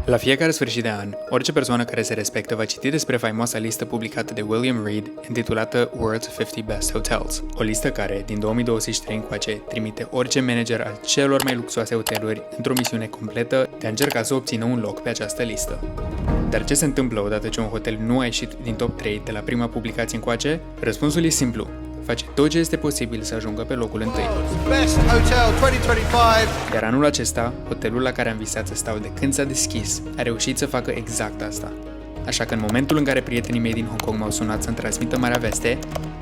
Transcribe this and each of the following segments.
La fiecare sfârșit de an, orice persoană care se respectă va citi despre faimoasa listă publicată de William Reed, intitulată World's 50 Best Hotels. O listă care, din 2023 încoace, trimite orice manager al celor mai luxoase hoteluri într-o misiune completă de a încerca să obțină un loc pe această listă. Dar ce se întâmplă odată ce un hotel nu a ieșit din top 3 de la prima publicație încoace? Răspunsul e simplu. Face tot ce este posibil să ajungă pe locul întâi. Best Hotel 2025. Iar anul acesta, hotelul la care am visat să stau de când s-a deschis a reușit să facă exact asta. Așa că în momentul în care prietenii mei din Hong Kong m-au sunat să-mi transmită marea veste,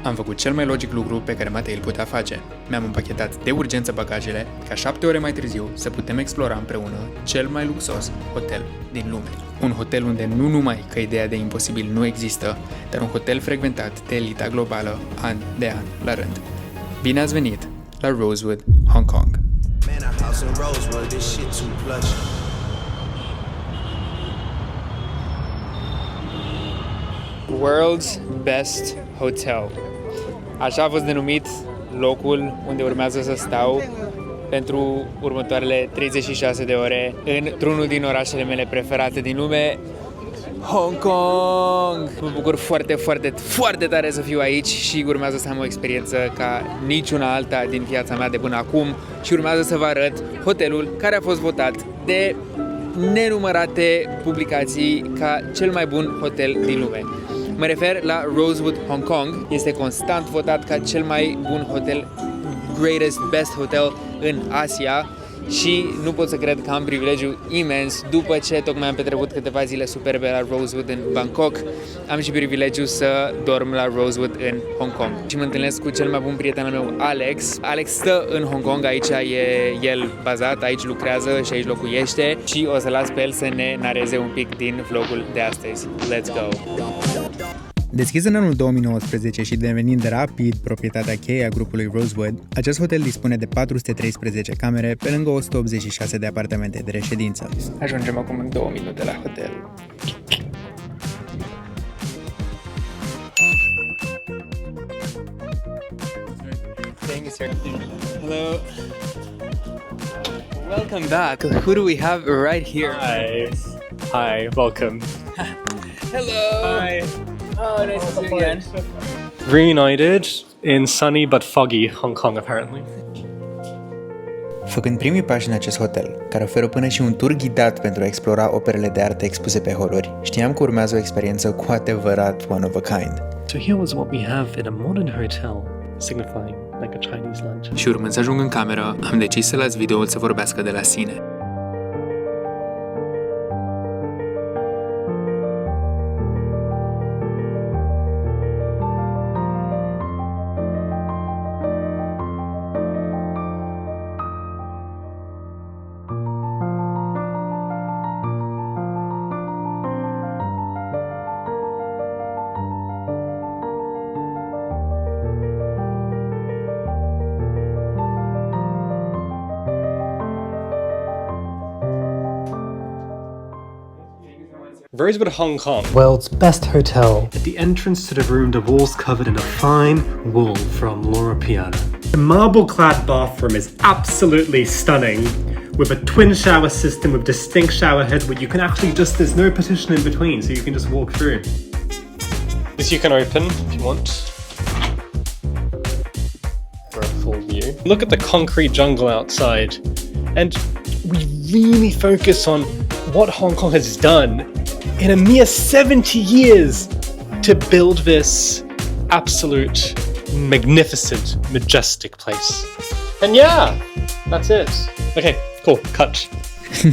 am făcut cel mai logic lucru pe care Matei îl putea face. Mi-am împachetat de urgență bagajele, ca 7 ore mai târziu să putem explora împreună cel mai luxos hotel din lume. Un hotel unde nu numai că ideea de imposibil nu există, dar un hotel frecventat de elita globală an de an la rând. Bine ați venit la Rosewood, Hong Kong! Man, a house in Rosewood, this shit too plush. World's Best Hotel. Așa a fost denumit locul unde urmează să stau pentru următoarele 36 de ore într-unul din orașele mele preferate din lume, Hong Kong! Mă bucur foarte tare să fiu aici și urmează să am o experiență ca niciuna alta din viața mea de până acum și urmează să vă arăt hotelul care a fost votat de nenumărate publicații ca cel mai bun hotel din lume. Mă refer la Rosewood Hong Kong, este constant votat ca cel mai bun hotel, greatest best hotel în Asia și nu pot să cred că am privilegiul imens, după ce tocmai am petrecut câteva zile superbe la Rosewood în Bangkok, am și privilegiul să dorm la Rosewood în Hong Kong. Și mă întâlnesc cu cel mai bun prieten al meu, Alex. Alex stă în Hong Kong, aici e el bazat, aici lucrează și aici locuiește și o să las pe el să ne nareze un pic din vlogul de astăzi. Let's go! Deschis în anul 2019 și devenind rapid proprietatea cheie a grupului Rosewood, acest hotel dispune de 413 camere pe lângă 186 de apartamente de reședință. Ajungem acum în 2 minute la hotel. Hello. Welcome back. Who do we have right here? Hi, welcome. Hello. Hi. Oh, nice to see you again. Reunited in sunny but foggy Hong Kong, apparently. Făcând primii pași în acest hotel, care oferă până și un tur ghidat pentru a explora operele de artă expuse pe holuri, știam că urmează o experiență cu adevărat one of a kind. So here was what we have in a modern hotel, signifying like a Chinese lunch. Și urmând să ajung în cameră, am decis să las videoul să vorbească de la sine. Rosewood, Hong Kong. World's best hotel. At the entrance to the room, the walls covered in a fine wool from Laura Piana. The marble-clad bathroom is absolutely stunning, with a twin shower system with distinct shower heads where you can actually there's no partition in between, so you can just walk through. This you can open if you want. For a full view. Look at the concrete jungle outside, and we really focus on what Hong Kong has done in a mere 70 years to build this absolute magnificent, majestic place. And yeah, that's it. Okay, cool, cut.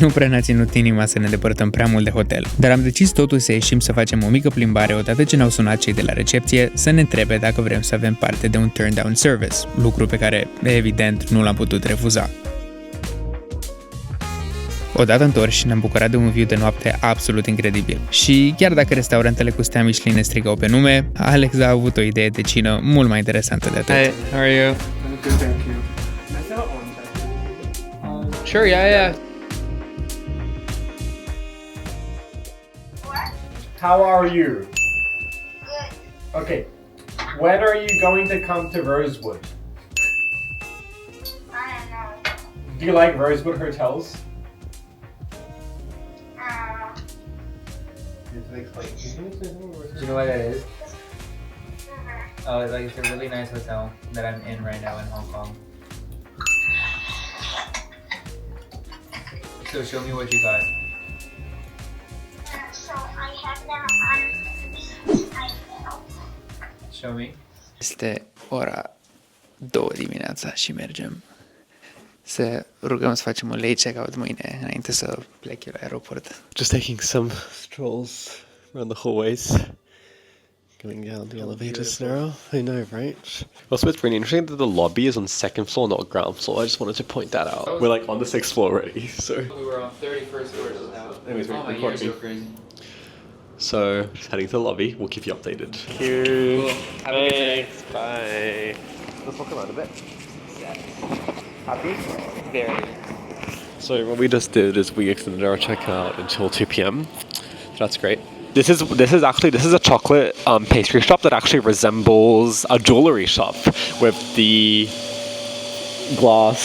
Nu prea ne-a ținut inima să ne depărtăm prea mult de hotel, dar am decis totuși să ieșim să facem o mică plimbare odată ce ne-au sunat cei de la recepție să ne întrebe dacă vrem să avem parte de un turn-down service, lucru pe care, evident, nu l-am putut refuza. Odată întorși, ne-am bucurat de un view de noapte absolut incredibil. Și chiar dacă restaurantele cu stea Michelin ne strigau pe nume, Alex a avut o idee de cină mult mai interesantă de atât. Hey, how are you? Good, thank you. Sure, yeah. How are you? Good. Okay. When are you going to come to Rosewood? I don't know. Do you like Rosewood hotels? Do you know what that is? Oh, it's like it's a really nice hotel that I'm in right now in Hong Kong. So show me what you got. So I have them on iPhone. Show me. Este ora 2 dimineața și mergem să rugăm să facem un late check-out mâine înainte să plec eu la aeroport. Just taking some strolls around the hallways. Going down the elevators now. I know, right? Also, it's really interesting that the lobby is on second floor, not ground floor. I just wanted to point that out. We're like on the 6th floor already, so. We were on 31st floor now. Anyways, we're Oh my recording. ears are crazy. So, just heading to the lobby. We'll keep you updated. Thank you. Cool. Have a good day. Bye. Let's walk around a bit. Happy? Very. So what we just did is we extended our checkout until 2 p.m. So that's great. This is a chocolate pastry shop that actually resembles a jewelry shop with the glass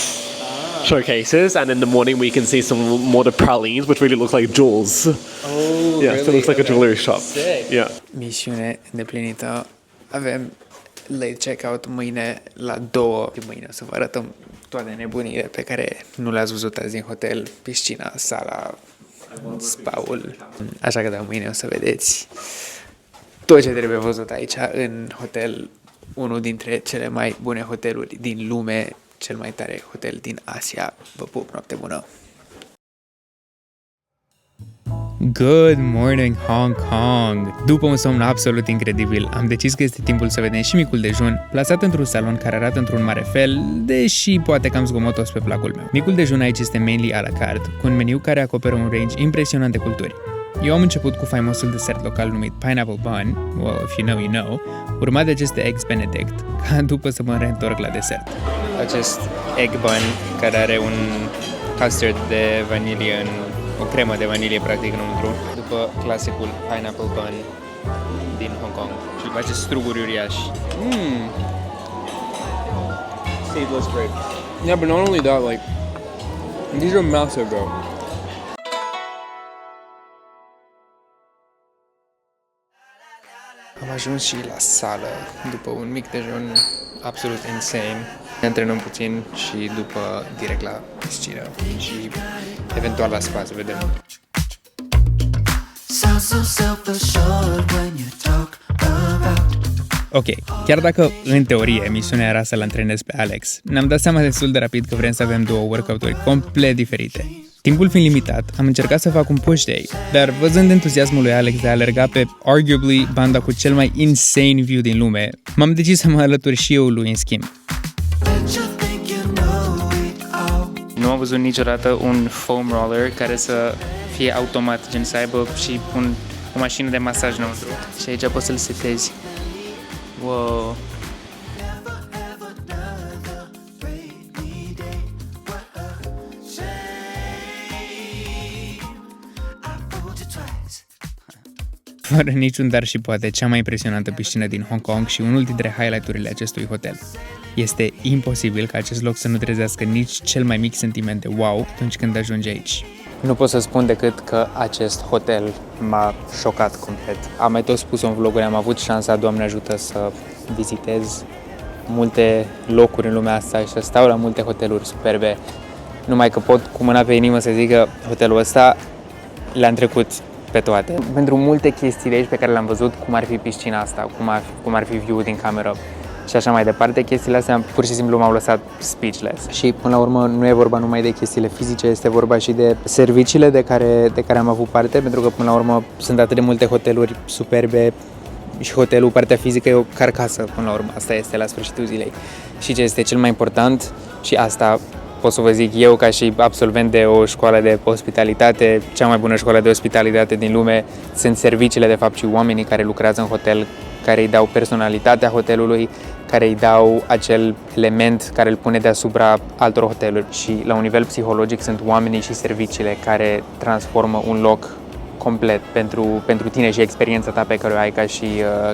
showcases, and in the morning we can see some more of the pralines, which really look like jewels. Oh, Yeah, so it looks like a jewelry shop. Sick. Yeah. Misiune îndeplinită. Avem late check-out mâine la 2. Mâine o să vă arătăm toate nebunile pe care nu le-ați văzut azi în hotel, piscina, sala, spa-ul. Așa că da, mâine o să vedeți tot ce trebuie văzut aici în hotel, unul dintre cele mai bune hoteluri din lume, cel mai tare hotel din Asia. Vă pup, noapte bună! Good morning, Hong Kong! După un somn absolut incredibil, am decis că este timpul să vedem și micul dejun, plasat într-un salon care arată într-un mare fel, deși poate cam zgomotos pe placul meu. Micul dejun aici este mainly à la carte, cu un meniu care acoperă un range impresionant de culturi. Eu am început cu faimosul desert local numit Pineapple Bun, well, if you know, you know, urmat de aceste Eggs Benedict, ca după să mă reîntorc la desert. Acest egg bun care are un custard de vanilie o cremă de vanilie practic înăuntru, după clasicul Pineapple Bun din Hong Kong și după acest struguri uriași. Seedless grape. Yeah, but not only that, like, these are massive, bro. Am ajuns și la sală după un mic dejun absolut insane. Ne antrenăm puțin și după direct la piscină și eventual la spa, să vedem. Ok, chiar dacă în teorie misiunea era să-l antrenez pe Alex, ne-am dat seama destul de rapid că vrem să avem 2 workout-uri complet diferite. Timpul fiind limitat, am încercat să fac un push day, dar văzând entuziasmul lui Alex de a alerga pe arguably banda cu cel mai insane view din lume, m-am decis să mă alătur și eu lui în schimb. Nu am văzut niciodată un foam roller care să fie automat, gen să aibă și o mașină de masaj înăuntru. Și aici poți să-l setezi. Wow! Fără niciun dar și poate cea mai impresionantă piscină din Hong Kong și unul dintre highlight-urile acestui hotel. Este imposibil ca acest loc să nu trezească nici cel mai mic sentiment de wow atunci când ajungi aici. Nu pot să spun decât că acest hotel m-a șocat complet. Am mai tot spus în vloguri, am avut șansa, Doamne ajută, să vizitez multe locuri în lumea asta și să stau la multe hoteluri superbe. Numai că pot cu mâna pe inimă să zic că hotelul ăsta le-am trecut pe toate. Pentru multe chestii de aici pe care le-am văzut, cum ar fi piscina asta, cum ar fi view-ul din cameră și așa mai departe, chestiile astea pur și simplu m-au lăsat speechless. Și până la urmă nu e vorba numai de chestiile fizice, este vorba și de serviciile de care am avut parte, pentru că până la urmă sunt atât de multe hoteluri superbe și hotelul, partea fizică, e o carcasă până la urmă, asta este la sfârșitul zilei. Și ce este cel mai important, și asta pot să vă zic eu ca și absolvent de o școală de ospitalitate, cea mai bună școală de ospitalitate din lume, sunt serviciile de fapt și oamenii care lucrează în hotel, care îi dau personalitatea hotelului, care îi dau acel element care îl pune deasupra altor hoteluri. Și la un nivel psihologic sunt oamenii și serviciile care transformă un loc complet pentru tine și experiența ta pe care o ai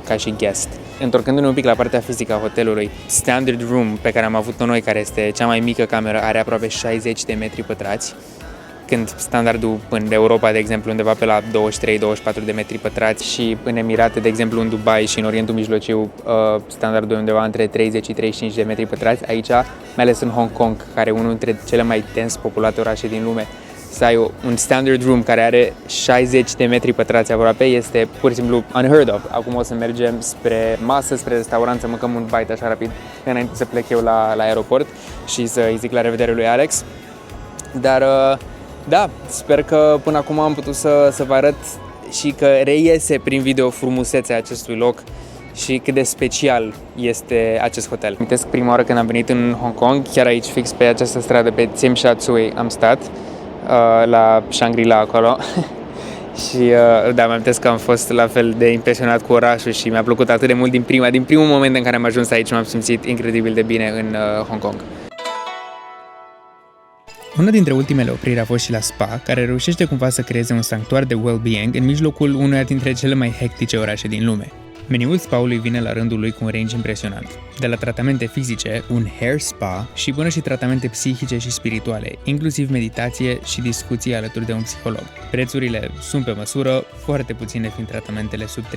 ca și guest. Întorcându-ne un pic la partea fizică a hotelului, standard room pe care am avut-o noi, care este cea mai mică cameră, are aproape 60 de metri pătrați. când standardul în Europa, de exemplu, undeva pe la 23-24 de metri pătrați și în Emirate, de exemplu, în Dubai și în Orientul Mijlociu, standardul undeva între 30 și 35 de metri pătrați. Aici, mai ales în Hong Kong, care e unul dintre cele mai dens populate orașe din lume, să ai un standard room care are 60 de metri pătrați aproape este pur și simplu unheard of. Acum o să mergem spre masă, spre restaurant, să mâncăm un bite așa rapid înainte să plec eu la aeroport și să-i zic la revedere lui Alex. Dar da, sper că până acum am putut să vă arăt și că reiese prin video frumusețea acestui loc și cât de special este acest hotel. Amintesc prima oară când am venit în Hong Kong, chiar aici, fix pe această stradă, pe Tsim Sha Tsui, am stat la Shangri-La acolo și da, mă amintesc că am fost la fel de impresionat cu orașul și mi-a plăcut atât de mult din primul moment în care am ajuns aici, m-am simțit incredibil de bine în Hong Kong. Una dintre ultimele opriri a fost și la Spa, care reușește cumva să creeze un sanctuar de well-being în mijlocul unuia dintre cele mai hectice orașe din lume. Meniul spa-ului vine la rândul lui cu un range impresionant, de la tratamente fizice, un hair spa și până și tratamente psihice și spirituale, inclusiv meditație și discuții alături de un psiholog. Prețurile sunt pe măsură, foarte puține fiind tratamentele sub $300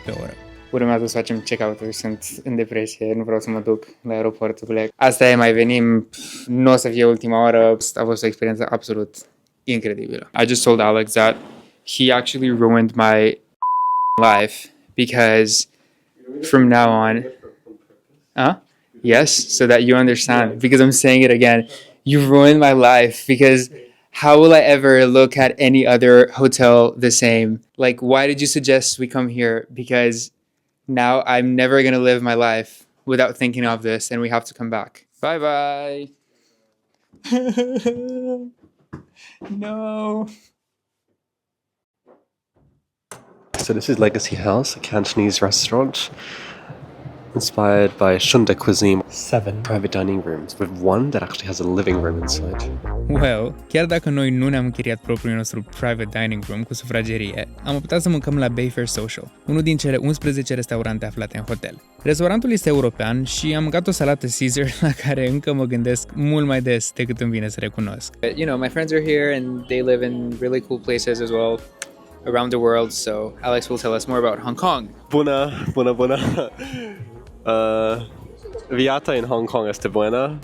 pe oră. Urmează să facem check-out-uri, sunt în depresie, nu vreau să mă duc la aeroport să plec. Asta e, mai venim, nu o să fie ultima oară, a fost o experiență absolut incredibilă. I just told Alex that he actually ruined my life because from now on, yes, so that you understand, because I'm saying it again, you ruined my life because how will I ever look at any other hotel the same? Like, why did you suggest we come here? Because now I'm never going to live my life without thinking of this and we have to come back. Bye bye. No. So this is Legacy House, a Cantonese restaurant inspired by Shunda cuisine. 7 private dining rooms, with one that actually has a living room inside. Well, chiar dacă noi nu ne-am închiriat propriul nostru private dining room cu sufragerie, am optat să mâncăm la Bayfair Social, unul din cele 11 restaurante aflate în hotel. Restaurantul este european și am mâncat o salată Caesar la care încă mă gândesc mult mai des decât îmi vine să recunosc. You know, my friends are here and they live in really cool places as well around the world, so Alex will tell us more about Hong Kong. Bună. Viata in Hong Kong este buena.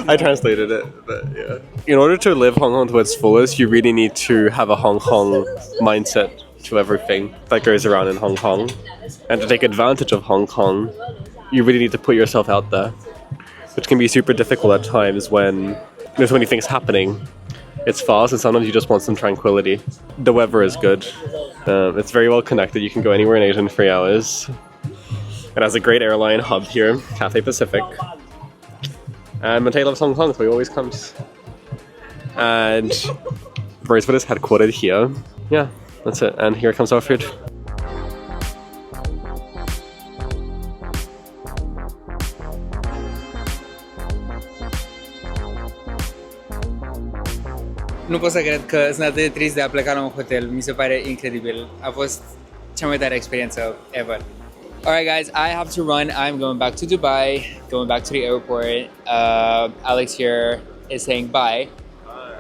I translated it, but yeah. In order to live Hong Kong to its fullest, you really need to have a Hong Kong mindset to everything that goes around in Hong Kong. And to take advantage of Hong Kong, you really need to put yourself out there, which can be super difficult at times when there's so many things happening. It's fast and sometimes you just want some tranquility. The weather is good. It's very well connected. You can go anywhere in Asia in 3 hours. It has a great airline hub here, Cathay Pacific. And Matei loves Hong Kong, so he always comes. And Rosewood is headquartered here. Yeah, that's it. And here comes our food. Nu pot să cred că sunt atât de trist de a pleca la un hotel. Mi se pare incredibil. A fost cea mai tare experiență ever. Alright guys, I have to run. I'm going back to Dubai, going back to the airport. Alex here is saying bye.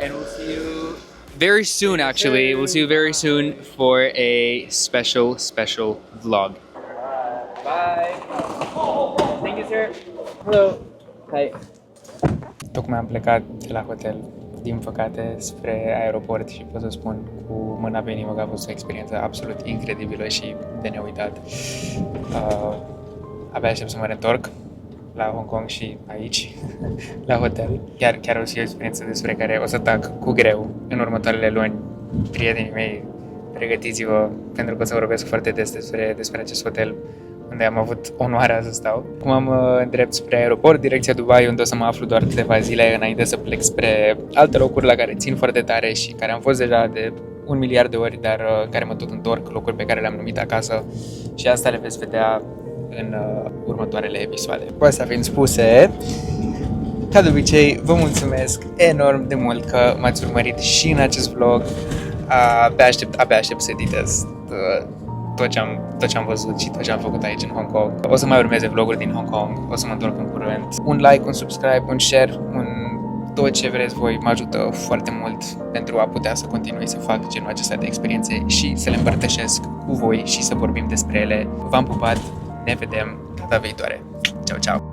And we'll see you very soon actually. We'll see you very soon for a special vlog. Bye. Thank you, sir. Hello. Hi. Tocmai am plecat de la hotel, din păcate, spre aeroport și pot să spun cu mâna pe inimă că a fost o experiență absolut incredibilă și de neuitat. Abia aștept să mă reîntorc la Hong Kong și aici, la hotel. Chiar o să fie o experiență despre care o să tac cu greu în următoarele luni. Prietenii mei, pregătiți-vă pentru că o să vorbesc foarte des despre acest hotel unde am avut onoarea să stau. Acum mă îndrept spre aeroport, direcția Dubai, unde o să mă aflu doar câteva zile înainte să plec spre alte locuri la care țin foarte tare și care am fost deja de 1 miliard de ori, dar care mă tot întorc, locuri pe care le-am numit acasă și asta le veți vedea în următoarele episoade. Cu astea fiind spuse, ca de obicei, vă mulțumesc enorm de mult că m-ați urmărit și în acest vlog. Abia aștept să editez tot ce am văzut și tot ce am făcut aici în Hong Kong. O să mai urmeze vloguri din Hong Kong, o să mă întorc în curând. Un like, un subscribe, un share, un tot ce vreți voi, mă ajută foarte mult pentru a putea să continui să fac genul acesta de experiențe și să le împărtășesc cu voi și să vorbim despre ele. V-am pupat, ne vedem data viitoare. Ciao, ciao!